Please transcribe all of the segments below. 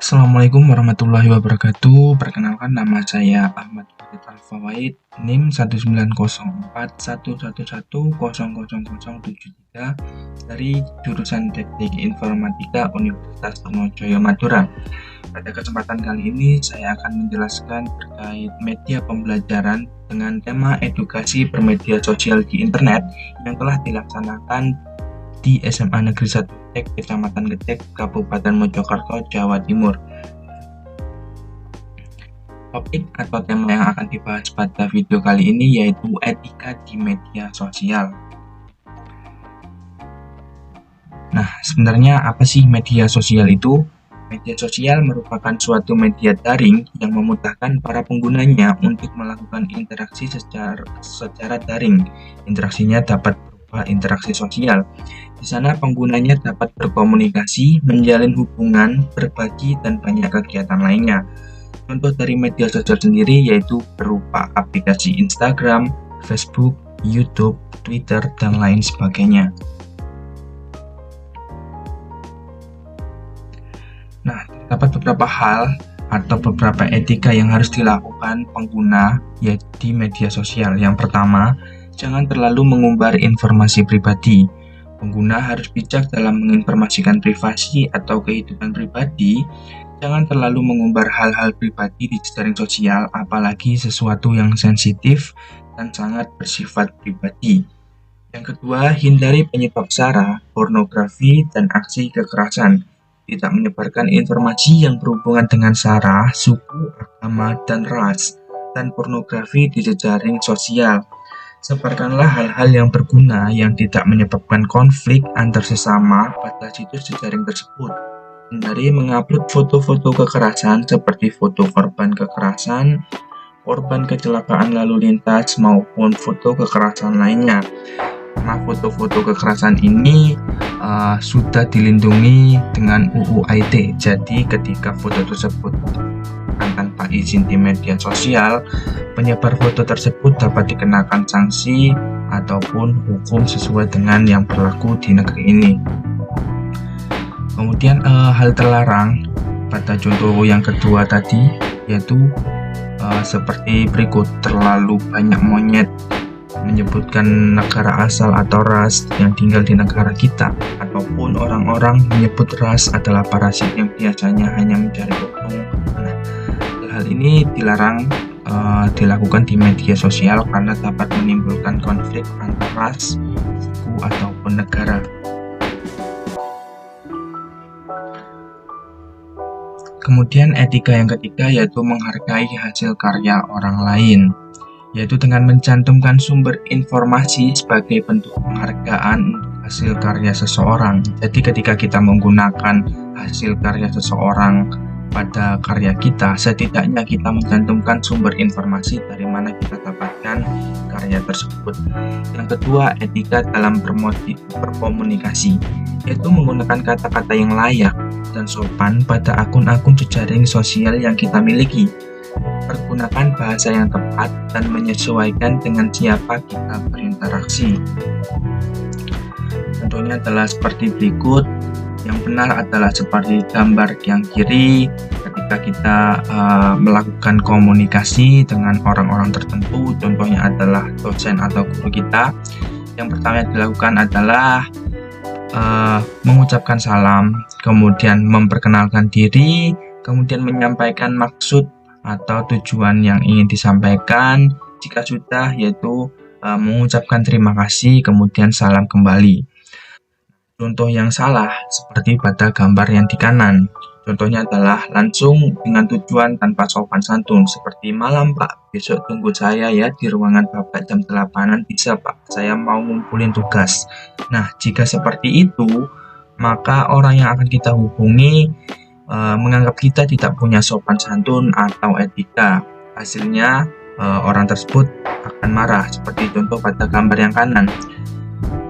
Assalamualaikum warahmatullahi wabarakatuh. Perkenalkan, nama saya Ahmad Farid Al-Fawaid, NIM 1904011000073 dari jurusan Teknik Informatika Universitas Trunojoyo Madura. Pada kesempatan kali ini saya akan menjelaskan terkait media pembelajaran dengan tema edukasi bermedia sosial di internet yang telah dilaksanakan di SMA Negeri 1 Getek, Kecamatan Getek, Kabupaten Mojokerto, Jawa Timur. Topik atau tema yang akan dibahas pada video kali ini yaitu etika di media sosial. Nah, sebenarnya apa sih media sosial itu? Media sosial merupakan suatu media daring yang memudahkan para penggunanya untuk melakukan interaksi secara daring. Interaksinya dapat berupa interaksi sosial. Di sana penggunanya dapat berkomunikasi, menjalin hubungan, berbagi, dan banyak kegiatan lainnya. Contoh dari media sosial sendiri yaitu berupa aplikasi Instagram, Facebook, YouTube, Twitter, dan lain sebagainya. Nah, terdapat beberapa hal atau beberapa etika yang harus dilakukan pengguna yaitu di media sosial. Yang pertama, jangan terlalu mengumbar informasi pribadi. Pengguna harus bijak dalam menginformasikan privasi atau kehidupan pribadi. Jangan terlalu mengumbar hal-hal pribadi di jejaring sosial, apalagi sesuatu yang sensitif dan sangat bersifat pribadi. Yang kedua, hindari penyebab sara, pornografi, dan aksi kekerasan. Tidak menyebarkan informasi yang berhubungan dengan sara, suku, agama, dan ras, dan pornografi di jejaring sosial. Sebarkanlah hal-hal yang berguna yang tidak menyebabkan konflik antar sesama pada situs jejaring tersebut. Hindari mengupload foto-foto kekerasan seperti foto korban kekerasan, korban kecelakaan lalu lintas, maupun foto kekerasan lainnya. Karena foto-foto kekerasan ini sudah dilindungi dengan UU ITE. Jadi ketika foto tersebut tanpa izin di media sosial, penyebar foto tersebut dapat dikenakan sanksi ataupun hukum sesuai dengan yang berlaku di negeri ini. Kemudian hal terlarang pada contoh yang kedua tadi yaitu seperti berikut: terlalu banyak monyet, menyebutkan negara asal atau ras yang tinggal di negara kita, ataupun orang-orang menyebut ras adalah parasit yang biasanya hanya mencari untung. Nah, hal ini dilarang dilakukan di media sosial karena dapat menimbulkan konflik antar ras, suku, ataupun negara. Kemudian etika yang ketiga yaitu menghargai hasil karya orang lain, yaitu dengan mencantumkan sumber informasi sebagai bentuk penghargaan untuk hasil karya seseorang. Jadi ketika kita menggunakan hasil karya seseorang pada karya kita, setidaknya kita mencantumkan sumber informasi dari mana kita dapatkan karya tersebut. Yang kedua, etika dalam berkomunikasi, yaitu menggunakan kata-kata yang layak dan sopan pada akun-akun jejaring sosial yang kita miliki. Pergunakan bahasa yang tepat dan menyesuaikan dengan siapa kita berinteraksi. Contohnya adalah seperti berikut. Yang benar adalah seperti gambar yang kiri ketika kita melakukan komunikasi dengan orang-orang tertentu. Contohnya adalah dosen atau guru kita. Yang pertama yang dilakukan adalah mengucapkan salam, kemudian memperkenalkan diri, kemudian menyampaikan maksud atau tujuan yang ingin disampaikan. Jika sudah, yaitu mengucapkan terima kasih, kemudian salam kembali. Contoh yang salah seperti pada gambar yang di kanan. Contohnya adalah langsung dengan tujuan tanpa sopan santun, seperti malam Pak, besok tunggu saya ya di ruangan Bapak jam 8-an bisa Pak, saya mau ngumpulin tugas. Nah, jika seperti itu, maka orang yang akan kita hubungi menganggap kita tidak punya sopan santun atau etika. Hasilnya orang tersebut akan marah, seperti contoh pada gambar yang kanan.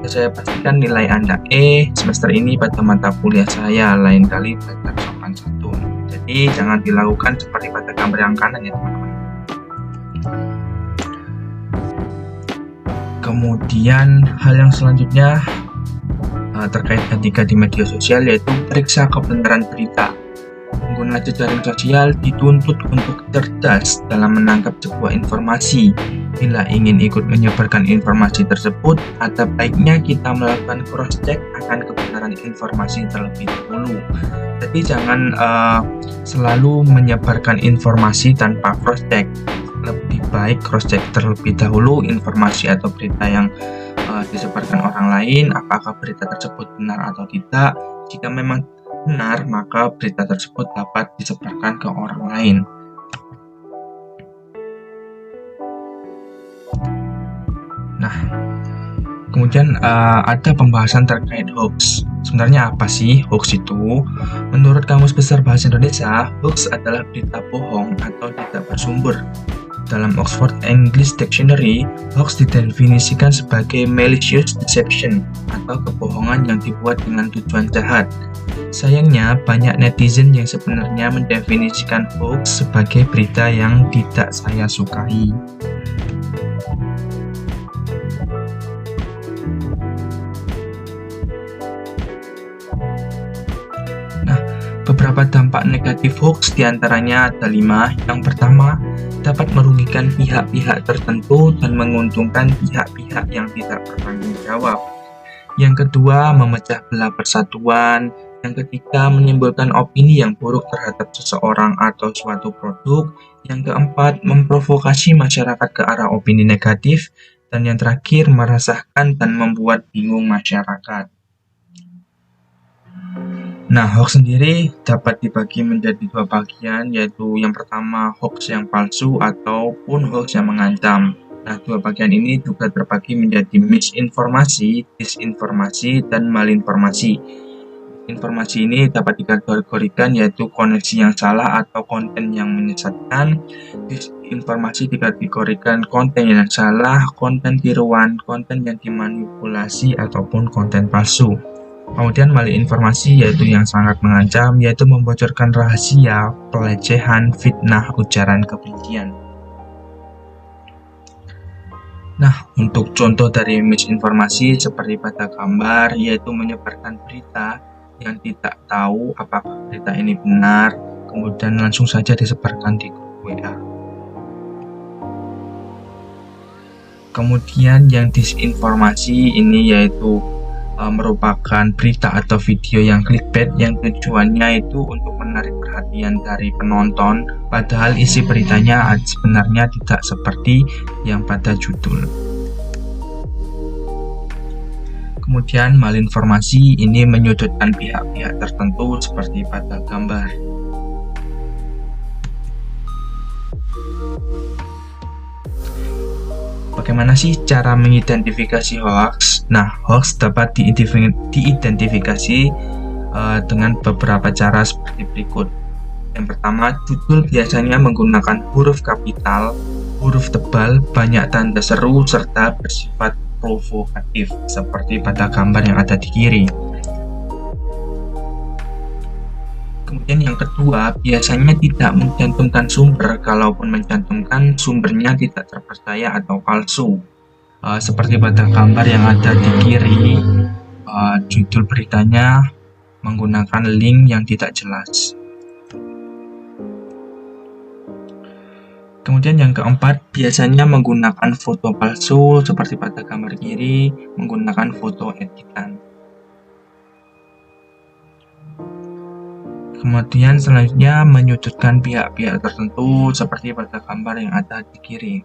Saya pastikan nilai Anda E semester ini pada mata kuliah saya, lain kali belajar sopan santun. Jadi jangan dilakukan seperti pada gambar yang kanan ya teman-teman. Kemudian hal yang selanjutnya terkait etika di media sosial yaitu periksa kebenaran berita. Pengguna jejaring sosial dituntut untuk cerdas dalam menangkap sebuah informasi. Bila ingin ikut menyebarkan informasi tersebut, ada baiknya kita melakukan cross-check akan kebenaran informasi terlebih dahulu. Jadi jangan selalu menyebarkan informasi tanpa cross-check. Lebih baik cross-check terlebih dahulu informasi atau berita yang disebarkan orang lain, apakah berita tersebut benar atau tidak. Jika memang benar, maka berita tersebut dapat disebarkan ke orang lain. Nah, kemudian ada pembahasan terkait hoax. Sebenarnya apa sih hoax itu? Menurut Kamus Besar Bahasa Indonesia, hoax adalah berita bohong atau tidak bersumber. Dalam Oxford English Dictionary, hoax didefinisikan sebagai malicious deception atau kebohongan yang dibuat dengan tujuan jahat. Sayangnya, banyak netizen yang sebenarnya mendefinisikan hoax sebagai berita yang tidak saya sukai. Nah, beberapa dampak negatif hoax diantaranya ada 5. Yang pertama, dapat merugikan pihak-pihak tertentu dan menguntungkan pihak-pihak yang tidak bertanggung jawab. Yang kedua, memecah belah persatuan. Yang ketiga, menimbulkan opini yang buruk terhadap seseorang atau suatu produk. Yang keempat, memprovokasi masyarakat ke arah opini negatif. Dan yang terakhir, meresahkan dan membuat bingung masyarakat. Nah, hoax sendiri dapat dibagi menjadi 2 bagian, yaitu yang pertama hoax yang palsu ataupun hoax yang mengancam. Nah, 2 bagian ini juga terbagi menjadi misinformasi, disinformasi, dan malinformasi. Informasi ini dapat dikategorikan yaitu koneksi yang salah atau konten yang menyesatkan. Disinformasi dikategorikan konten yang salah, konten tiruan, konten yang dimanipulasi, ataupun konten palsu. Kemudian malinformasi yaitu yang sangat mengancam, yaitu membocorkan rahasia, pelecehan, fitnah, ujaran kebencian. Nah, untuk contoh dari misinformasi seperti pada gambar, yaitu menyebarkan berita yang tidak tahu apakah berita ini benar, kemudian langsung saja disebarkan di grup WA. Kemudian yang disinformasi ini yaitu merupakan berita atau video yang clickbait yang tujuannya itu untuk menarik perhatian dari penonton, padahal isi beritanya sebenarnya tidak seperti yang pada judul. Kemudian malinformasi ini menyudutkan pihak-pihak tertentu seperti pada gambar. Bagaimana sih cara mengidentifikasi hoax? Nah, hoax dapat diidentifikasi dengan beberapa cara seperti berikut. Yang pertama, judul biasanya menggunakan huruf kapital, huruf tebal, banyak tanda seru, serta bersifat provokatif, seperti pada gambar yang ada di kiri. Kemudian yang kedua, biasanya tidak mencantumkan sumber, kalaupun mencantumkan sumbernya tidak terpercaya atau palsu. Seperti pada gambar yang ada di kiri, judul beritanya menggunakan link yang tidak jelas. Kemudian yang keempat, biasanya menggunakan foto palsu seperti pada gambar kiri, menggunakan foto editan. Kemudian selanjutnya menyudutkan pihak-pihak tertentu seperti pada gambar yang ada di kiri.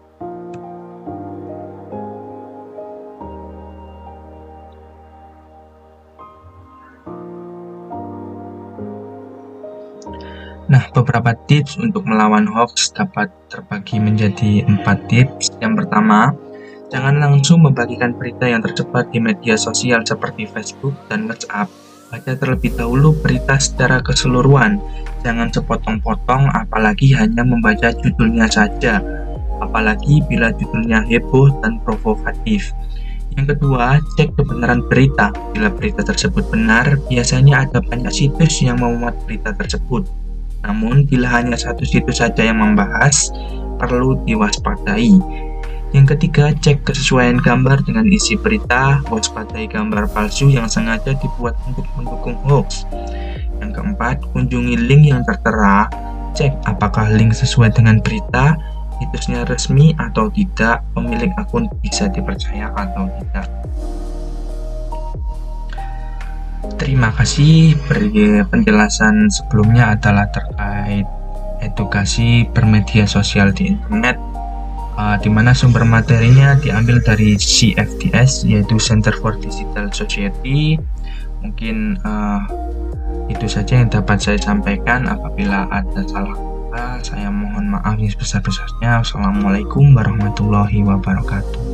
Nah, beberapa tips untuk melawan hoax dapat terbagi menjadi 4 tips. Yang pertama, jangan langsung membagikan berita yang tersebar di media sosial seperti Facebook dan WhatsApp. Baca terlebih dahulu berita secara keseluruhan. Jangan sepotong-potong, apalagi hanya membaca judulnya saja. Apalagi bila judulnya heboh dan provokatif. Yang kedua, cek kebenaran berita. Bila berita tersebut benar, biasanya ada banyak situs yang memuat berita tersebut. Namun, bila hanya satu situs saja yang membahas, perlu diwaspadai. Yang ketiga, cek kesesuaian gambar dengan isi berita, waspadai gambar palsu yang sengaja dibuat untuk mendukung hoax. Yang keempat, kunjungi link yang tertera. Cek apakah link sesuai dengan berita, situsnya resmi atau tidak, pemilik akun bisa dipercaya atau tidak. Terima kasih. Penjelasan sebelumnya adalah terkait edukasi bermedia sosial di internet, di mana sumber materinya diambil dari CFDS, yaitu Center for Digital Society. Mungkin itu saja yang dapat saya sampaikan. Apabila ada salah kata, saya mohon maaf yang sebesar-besarnya. Wassalamualaikum warahmatullahi wabarakatuh.